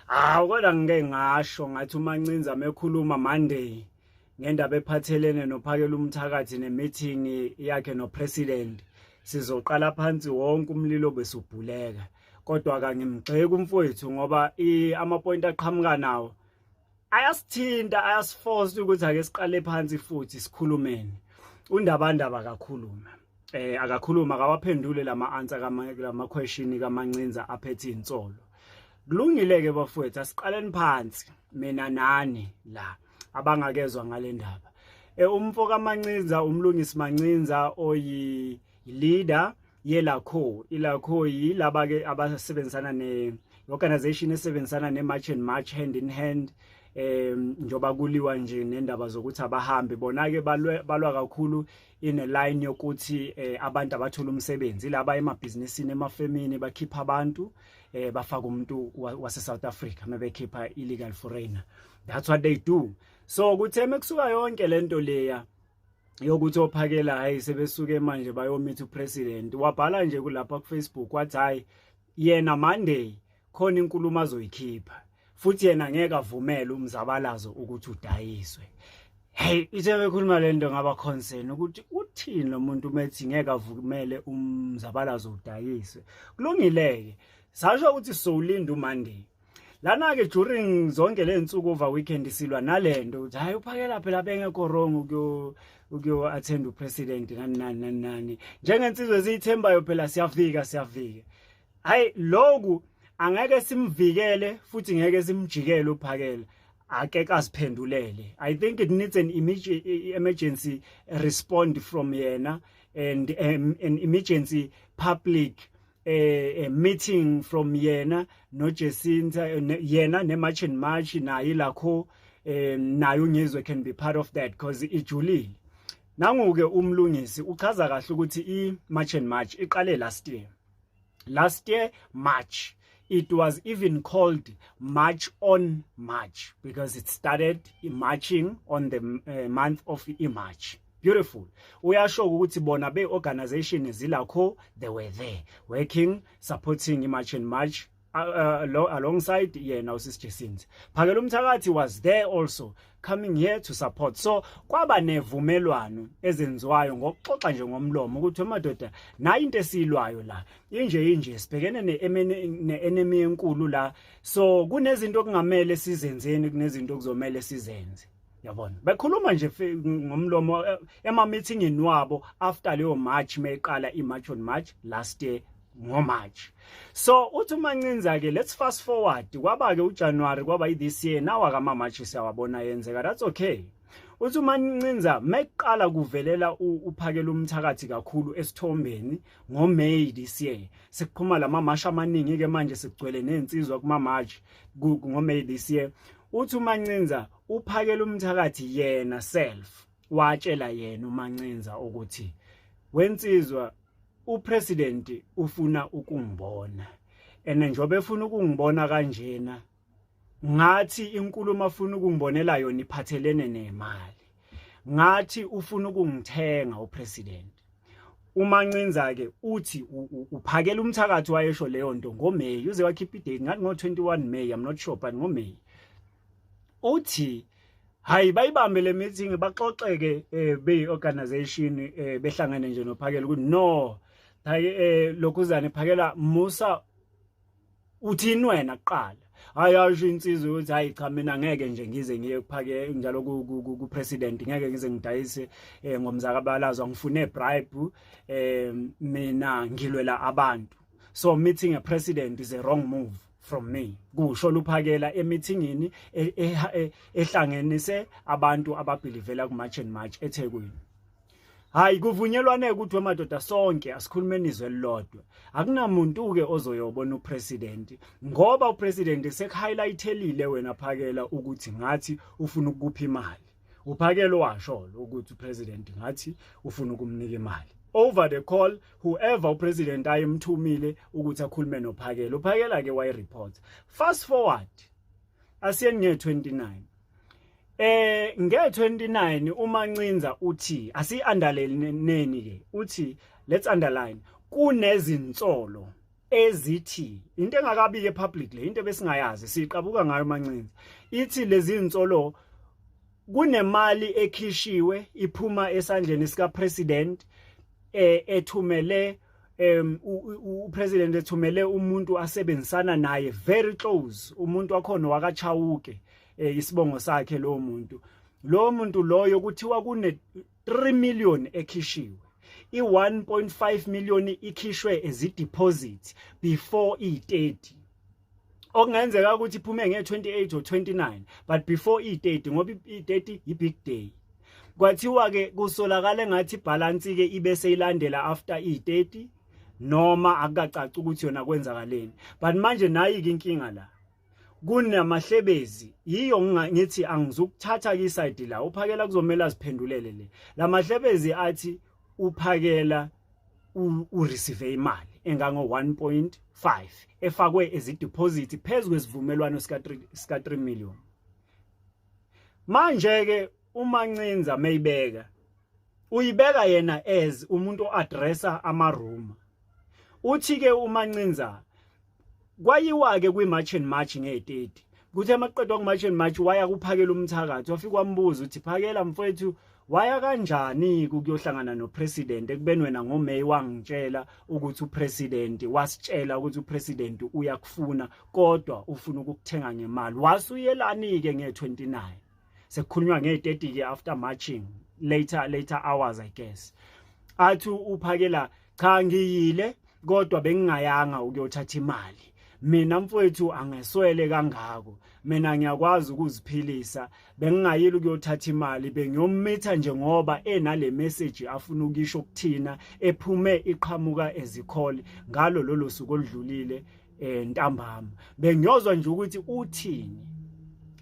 Kodwa ngeke ngasho ngathi uMancinza mekhuluma Monday ngendaba ephathelene nophakela umthakathi nemeeting yakhe nopresident sizoqala phansi wonke umlilo besubhuleka. Kodwa kangimgxeki umfowethu ngoba ama-point aqhamuka nawo ayasithinta ayasiforce ukuthi ake siqale phansi futhi sikhulumeni. Undabandaba akakhuluma. Akakhuluma akawaphendule lama-answer lama-question kaMancinza aphethe insolo. Kulungile-ke bafowethu asiqaleni phansi mina nani la abangakezwa ngale ndaba. Umfo kaMancinza umlungisi Mancinza leader yelakho ilakho yilaba ke abasebenzisana ne-organization esebenzisana ne-March and March hand in hand njoba kuliwa nje nendaba zokuthi abahambi bona ke balwa kakhulu in a line yokuthi abantu abathola umsebenzi laba emabhizinisini emafemini bakhipha abantu bafaka umuntu wase South Africa mabekhipha illegal foreigner. That's what they do. So kuthe mekusuka yonke lento leya yokuthi ophakela hayi sebesuke manje bayomeet upresident wabhala nje kulapha ku Facebook wathi hayi yena Monday khona inkulumo azoyikhipha futhi yena ngeke avumele umzabalazo ukuthi udayiswe. Hey ithe bekhuluma lento ngaba concern ukuthi uthini lo muntu methi ngeke avumele umzabalazo udayiswe. Kulungileke sasho ukuthi solinda uMonday lana ke during zonke lensuku over weekend silwa nalento ukuthi hayi uphakela phela bengekho wrong ukuyo attend upresident nani njengensizwe ezithembayo phela siyafika hayi lokhu angeke simvikele futhi ngeke simjikele uphakela akeke asiphendulele. I think it needs an emergency response from yena and an emergency public meeting from yena no Jacinta yena ne March and March nayo lakho nayo Ngizwe can be part of that because ijulile. Nangu-ke umlungisi uchaza kahle ukuthi i-March and March iqale last year March. It was even called March on March because it started marching on the month of March. Beautiful. Uyasho ukuthi bona be-organization zilakho they were there working supporting March and March alongside yena uSis Jacinta. Phakela umthakathi was there also coming here to support. So kwaba nevumelwano ezenziwayo ngokuxoxa nje ngomlomo ukuthi madoda nayo into esilwayo la inje sibhekene ne-enemy enkulu la, so kunezinto okungamele sizenzeni kunezinto okuzomela sizenze. Yabona bekhuluma nje ngomlomo ema-meetingini wabo after leyo March meqala i-March on March last year ngoMarch. So uthi uMancinza ke let's fast forward kwaba ke uJanuary kwaba this year nawa kama-March siyawabona yenzeka. That's okay. Uthi uMancinza meqala kuvelela uphakela umthakathi kakhulu esithombeni ngoMay this year. Sikuphuma lama-march amaningi ke manje sigcwele nensizwa kuma-march ngoMay this year. Uthi uMancinza uphakela umthakathi yena self watshela yena uMancinza ukuthi wensizwa upresident ufuna ukungibona njobe efuna ukungibona kanjena ngathi inkulumo afuna ukungibonela yona iphathelene nemali ngathi ufuna ukungithenga upresident. uMancinza ke uthi uphakela umthakathi wayesho leyo nto ngoMay uze wakhipha idate ngathi ngo-21 May, I'm not sure but ngoMay. Uthi hayi bayibambe le meeting baxoxeke be-organization behlangane nje nophakela ukuthi no hayi lokhuzane phakela Musa uthini wena kuqala hayi asho insizwe ukuthi hayi cha mina ngeke nje ngize ngiye kuphake njalo ku president ngeke ngize ngidayise ngomzakabalazwa ngifune bribe mina ngilwela abantu. So meeting a president is a wrong move from me. Kusho luphakela emeetingini ehlanganise abantu ababelivela ku March and March eThekwini. Hayi kuvunyelwane ukuthi amadoda sonke asikhulumeni izwe lilodwa. Akunamuntu ke ozoyobona upresident ngoba upresident sekuhighlighthelile wena phakela ukuthi ngathi ufuna ukupha imali. Uphakela washo ukuthi upresident ngathi ufuna ukumnika imali. Over the call whoever upresident ayemthumile ukuthi akhulume nophakela. Uphakela ke wayi report. Fast forward asiyeni nge-29 nge-29 uMancinza uthi asi-underline ke uthi let's underline kunezinsolo ezithi into engakabi publicly into besingayazi siqabuka ngayo Mancinza ithi lezi insolo kunemali ekhishiwe iphuma esandleni sika president ethumele upresident ethumele umuntu asebenzisana naye very close umuntu wakhona wakachawuke isibongo sakhe lo muntu loyo kuthiwa kune 3 million ekhishiwe i1.5 million ikhishwe as a deposit before i30 okungenzeka ukuthi iphume nge28 or 29 but before i30 ngoba i30 i big day kwathiwa ke kusolakala ngathi balance ke ibe seyilandela after i30 noma akacaca ukuthi yona kwenzakaleni but manje nayi inkinga la kunamahlebezi yiyo ngithi angizukuthatha ke iside la uphakela kuzomela aziphendulele le lamahlebezi athi uphakela ureceive imali engango 1.5 efakwe as a deposit phezulu kwesivumelwano sika 3 million manje ke uMancinza mayibeka uyibeka yena as umuntu addressa ama-room uthi ke uMancinza kwayiwa ke kwi-march and march nge-30 kuthe maqedwa ku-march and march waya kuphakela umthakathi wafika wambuza uthi phakela mfowethu waya kanjani kuyohlangana nopresident ekubeni wena ngoMay wangitshela ukuthi upresident wasitshela ukuthi upresident uyakufuna kodwa ufuna ukukuthenga ngemali wasuyelani ke nge29 sekukhulunywa nge30 ke after marching later hours I guess athi uphakela cha ngiyile kodwa bengingayanga ukuyothatha imali mina mfowethu angeswele kangako mina ngiyakwazi ukuziphilisa bengingayile ukuyothatha imali bengiyomitha nje ngoba enale message afuna ukisho kuthina ephume iqhamuka ezikhole ngalo lolo suku oludlulile ntambama bengiyozwa nje ukuthi uthini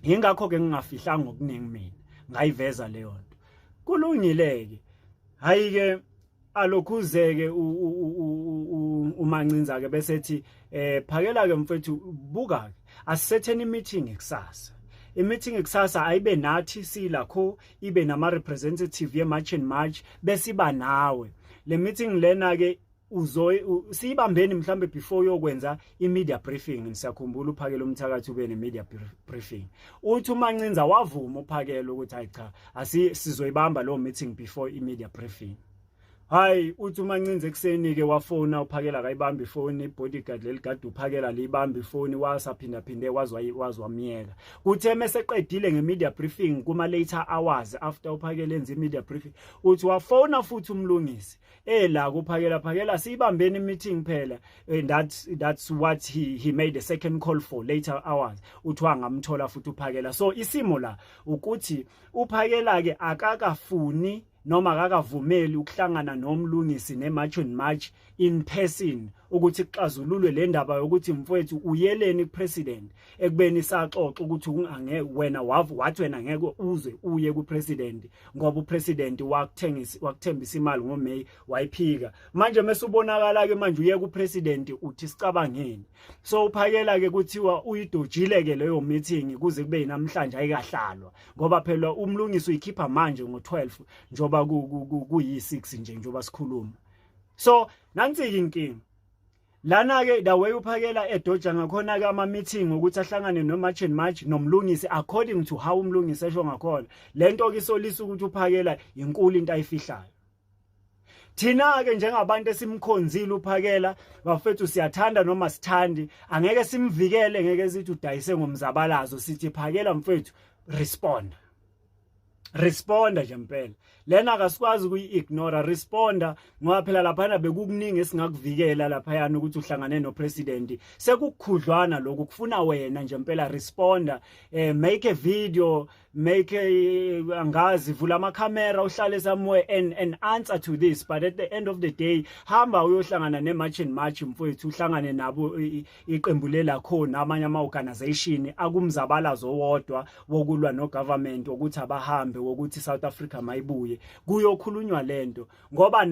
ingakho ke ngingafihlanga okuningi mina ngayiveza leyo nto kulungileke hayi ke alokhuzeke uMancinza ke bese ethi phakela ke mfethu buka ke asetheni meeting ekusasa i-meeting ekusasa ayibe nathi silakho ibe nama representative ye march and march bese iba nawe le meeting lena ke siyibambeni mhlambe before yokwenza i-media briefing nisakhumbula uphakela umthakathi ube ne-media briefing uthi uMancinza wavuma uphakela ukuthi hayi cha sizoyibamba lo meeting before i-media briefing hayi uthi uMancinza ekseni ke wafona uphakela kayibamba ifoni ibodyguard leligada uphakela libamba ifoni wasaphinda phinde wazwamiyeka kuthe meseqedile ngemedia briefing kuma later hours after uphakela enza imedia briefing uthi wafona futhi umlungisi la kuphakela siyibambeni meeting phela and that's what he made a second call for later hours uthi wangamthola futhi uphakela so isimo la ukuthi uphakela ke akakafuni noma akakavumeli ukuhlangana nomlungisi nemarch and march in person ukuthi kuxazululwe le ndaba yokuthi mfowethu uyeleni kupresident ekubeni saxoxa ukuthi wena wathi wena ngeke uze uye kupresident ngoba upresident wakuthembisa imali ngoMay wayiphika manje mesubonakala ke manje uye kupresident uthi sicabangeni so uphakela ke kuthiwa uyidojile ke leyo meeting kuze kube namhlanje ayikahlalwa ngoba phela umlungisi uyikhipha manje ngo12 njoba kuyi6 nje njoba sikhuluma so nansi inkinga lana ke the way uphakela edoja ngakhona ke ama meeting ukuthi ahlangane no march and march nomlungisi according to how umlungisi esho ngakhona lento ke isolisa ukuthi uphakela inkulu into ayifihlayo thina ke njengabantu esimkhonzile uphakela bafethu siyathanda noma sithandi angeke simvikele ngeke sithi udayise ngomzabalazo sithi phakela mfethu responda nje impela lena akasikwazi ukuyiignore responda ngoba phela lapha bekukuningi esingakuvikela lapha yana ukuthi uhlangane nopresident sekukhudlwana lokhu kufuna wena nje impela responda make a video make angazi vula ama camera uhlale somewhere and answer to this but at the end of the day hamba uyohlangana nemarch and march mfowethu uhlangane nabo iqembu lelakhona amanye ama organization akumzabalazo owodwa wokulwa no government ukuthi abahambe ukuthi South Africa mayibuye kuyokhulunywa lento ngoba